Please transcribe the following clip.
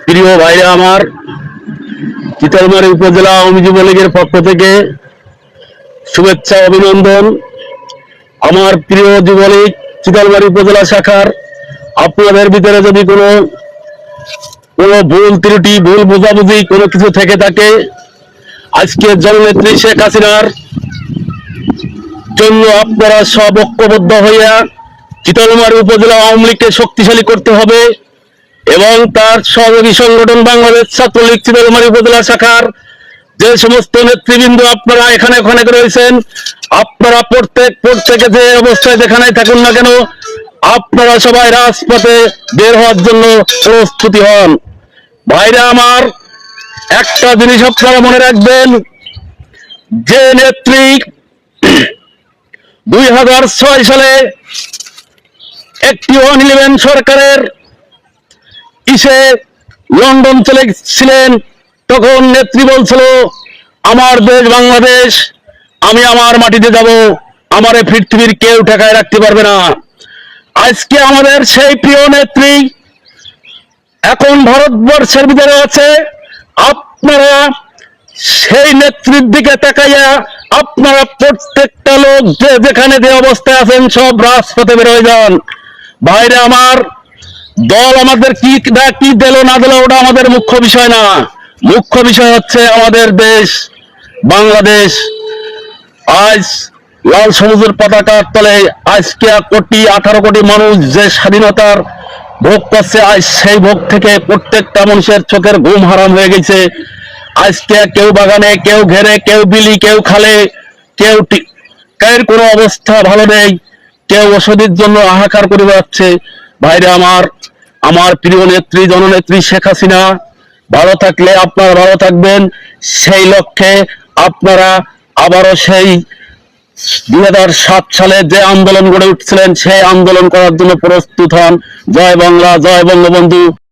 প্রিয় ভাইরা আমার, চিতলমারী উপজেলা আওয়ামী যুবলীগের পক্ষ থেকে শুভেচ্ছা অভিনন্দন। আমার প্রিয় যুবলীগ চিতলমারী উপজেলা শাখার আপনাদের ভিতরে যদি কোনো ভুল ত্রুটি, ভুল বোঝাবুঝি কোনো কিছু থেকে থাকে, আজকে জননেত্রী শেখ হাসিনার জন্য আপনারা সব ঐক্যবদ্ধ হইয়া চিতলমারী উপজেলা আওয়ামী লীগকে শক্তিশালী করতে হবে এবং তার সহযোগী সংগঠন বাংলাদেশ ছাত্রলীগ চিতলমারী উপজেলা শাখার যে সমস্ত নেতৃবৃন্দ আপনারা এখানে ওখানে রয়েছেন, আপনারা প্রত্যেকে যে অবস্থায় যেখানে থাকুন না কেন, আপনারা সবাই রাজপথে বের হওয়ার জন্য প্রস্তুতি হন। ভাইরা আমার, একটা জিনিস আপনারা মনে রাখবেন, যে নেত্রী 2006 সালে একটি 111 সরকারের লন্ডন চলে ছিলেন, তখন নেত্রী বলছিল আমার দেশ বাংলাদেশ, আমি আমার মাটিতে যাব, আমারে পৃথিবীর কেউ ঠেকায় রাখতে পারবে না। আজকে আমাদের সেই প্রিয় নেত্রী এখন ভারতবর্ষের ভিতরে আছে। আপনারা সেই নেত্রীর দিকে তাকাইয়া আপনারা প্রত্যেকটা লোক যে যেখানে যে অবস্থায় আছেন সব রাজপথে বের হয়ে যান। ভাইরা আমার, দল আমাদের কি দিল না দিল ওটা আমাদের মুখ্য বিষয় না। মুখ্য বিষয় হচ্ছে আমাদের দেশ বাংলাদেশ। আজ লাল সবুজের পতাকার তলে আজকে 18 কোটি মানুষ যে স্বাধীনতার ভোগ করছে, আজ সেই ভোগ থেকে প্রত্যেকটা মানুষের চোখের ঘুম হারাম হয়ে গেছে। আজকে কেউ বাগানে, কেউ ঘেরে, কেউ বিলি, কেউ খালে, কেউ কোনো অবস্থা ভালো নেই, কেউ ওষুধের জন্য হাহাকার করে বেড়াচ্ছে। ভাইরা আমার, আমার প্রিয় নেত্রী জননেত্রী শেখ হাসিনা ভালো থাকলে আপনারা ভালো থাকবেন, সেই লক্ষ্যে আপনারা আবারও সেই 2007 সালে যে আন্দোলন গড়ে উঠছিলেন সেই আন্দোলন করার জন্য প্রস্তুত হন। জয় বাংলা, জয় বঙ্গবন্ধু।